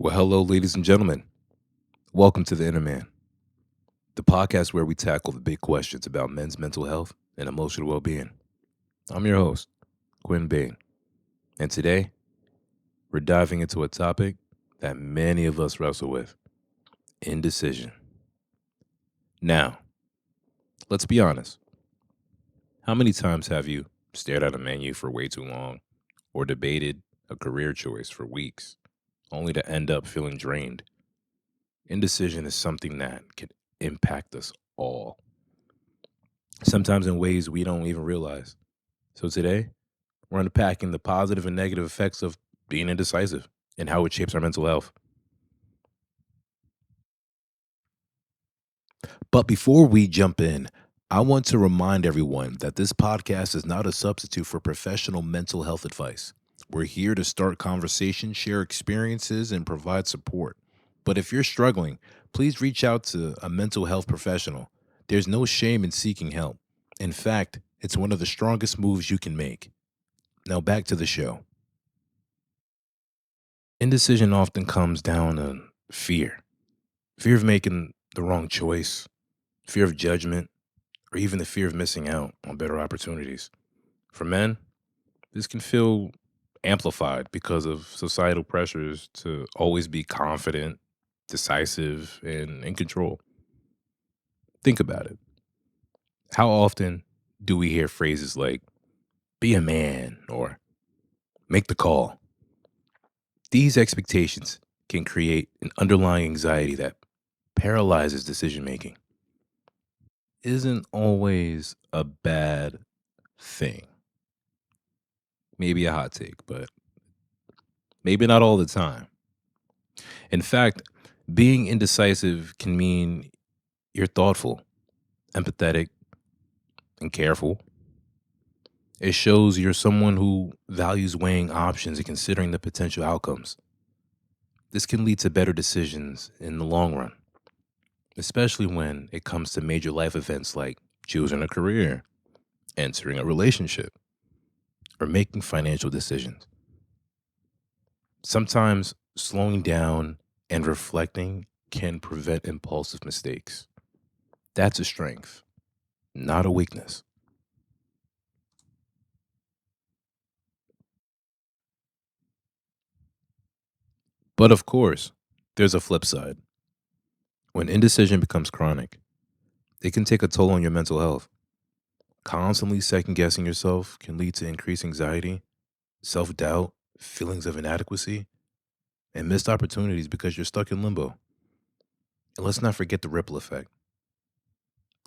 Well, hello, ladies and gentlemen. Welcome to the InnerMan, the podcast where we tackle the big questions about men's mental health and emotional well being. I'm your host, Quinn Bain, and today we're diving into a topic that many of us wrestle with: indecision. Now, let's be honest. How many times have you stared at a menu for way too long or debated a career choice for weeks only to end up feeling drained? Indecision is something that can impact us all, sometimes in ways we don't even realize. So today, we're unpacking the positive and negative effects of being indecisive and how it shapes our mental health. But before we jump in, I want to remind everyone that this podcast is not a substitute for professional mental health advice. We're here to start conversations, share experiences, and provide support. But if you're struggling, please reach out to a mental health professional. There's no shame in seeking help. In fact, it's one of the strongest moves you can make. Now back to the show. Indecision often comes down to fear of making the wrong choice, fear of judgment, or even the fear of missing out on better opportunities. For men, this can feel amplified because of societal pressures to always be confident, decisive, and in control. Think about it. How often do we hear phrases like, be a man, or make the call? These expectations can create an underlying anxiety that paralyzes decision making. Isn't always a bad thing. Maybe a hot take, but maybe not all the time. In fact, being indecisive can mean you're thoughtful, empathetic, and careful. It shows you're someone who values weighing options and considering the potential outcomes. This can lead to better decisions in the long run, especially when it comes to major life events like choosing a career, entering a relationship, or making financial decisions. Sometimes slowing down and reflecting can prevent impulsive mistakes. That's a strength, not a weakness. But of course, there's a flip side. When indecision becomes chronic, it can take a toll on your mental health. Constantly second guessing yourself can lead to increased anxiety, self doubt, feelings of inadequacy, and missed opportunities because you're stuck in limbo. And let's not forget the ripple effect.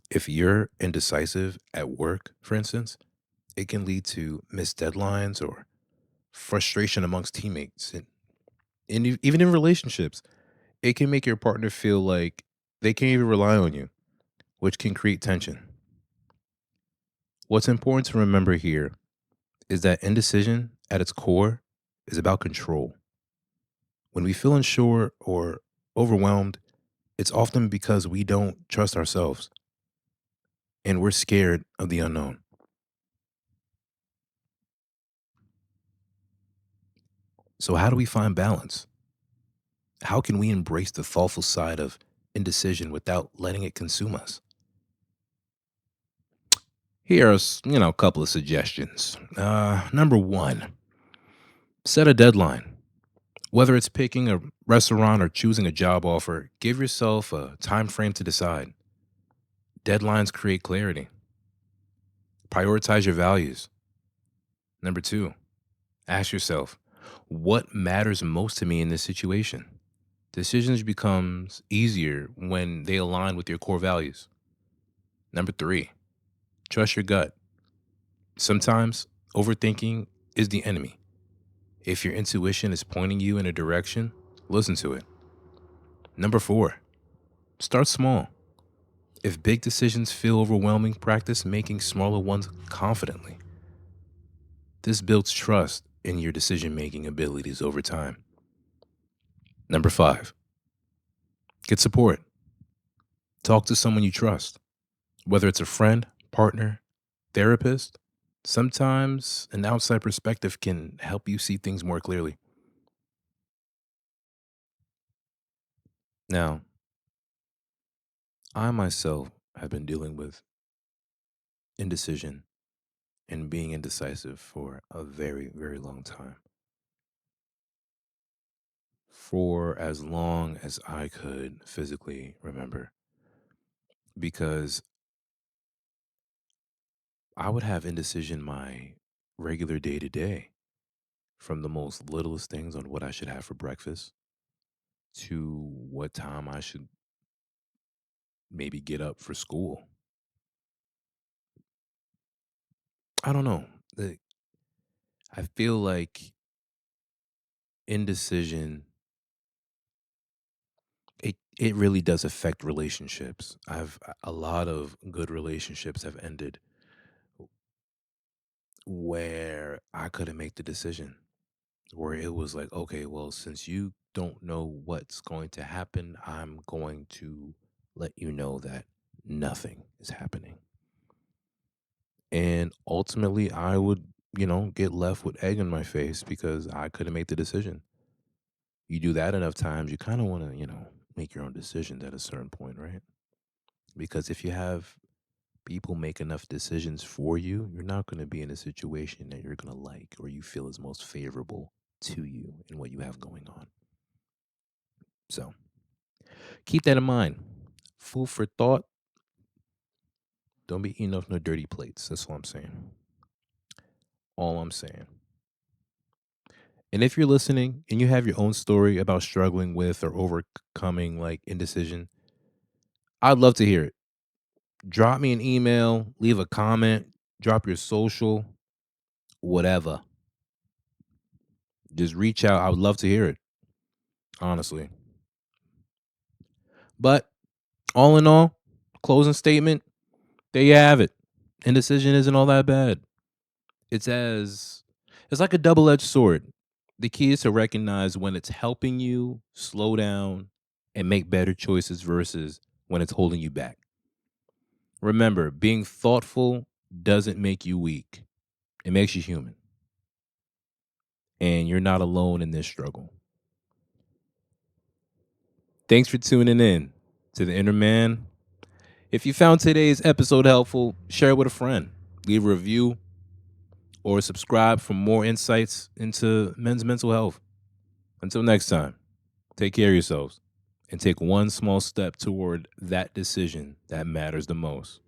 If you're indecisive at work, for instance, it can lead to missed deadlines or frustration amongst teammates. And even in relationships, it can make your partner feel like they can't even rely on you, which can create tension. What's important to remember here is that indecision at its core is about control. When we feel unsure or overwhelmed, it's often because we don't trust ourselves and we're scared of the unknown. So, how do we find balance? How can we embrace the thoughtful side of indecision without letting it consume us? Here are, a couple of suggestions. Number one, set a deadline. Whether it's picking a restaurant or choosing a job offer, give yourself a time frame to decide. Deadlines create clarity. Prioritize your values. Number two, ask yourself, what matters most to me in this situation? Decisions becomes easier when they align with your core values. Number three, trust your gut. Sometimes overthinking is the enemy. If your intuition is pointing you in a direction, listen to it. Number four, start small. If big decisions feel overwhelming, practice making smaller ones confidently. This builds trust in your decision making abilities over time. Number five, get support. Talk to someone you trust, whether it's a friend, partner, therapist. Sometimes an outside perspective can help you see things more clearly. Now, I myself have been dealing with indecision and being indecisive for a very, very long time. For as long as I could physically remember. Because I would have indecision my regular day to day, from the most littlest things on what I should have for breakfast to what time I should maybe get up for school. I don't know. I feel like indecision, it really does affect relationships. A lot of good relationships have ended where I couldn't make the decision, where it was like, okay, well, since you don't know what's going to happen, I'm going to let you know that nothing is happening. And ultimately, I would, get left with egg in my face because I couldn't make the decision. You do that enough times, you kind of want to, make your own decisions at a certain point, right? Because if you have people make enough decisions for you, you're not going to be in a situation that you're going to like or you feel is most favorable to you and what you have going on. So keep that in mind. Food for thought. Don't be eating off no dirty plates. That's all I'm saying. All I'm saying. And if you're listening and you have your own story about struggling with or overcoming like indecision, I'd love to hear it. Drop me an email, leave a comment, drop your social, whatever. Just reach out. I would love to hear it, honestly. But all in all, closing statement, there you have it. Indecision isn't all that bad. It's like a double-edged sword. The key is to recognize when it's helping you slow down and make better choices versus when it's holding you back. Remember, being thoughtful doesn't make you weak. It makes you human. And you're not alone in this struggle. Thanks for tuning in to the Inner Man. If you found today's episode helpful, share it with a friend. Leave a review or subscribe for more insights into men's mental health. Until next time, take care of yourselves and take one small step toward that decision that matters the most.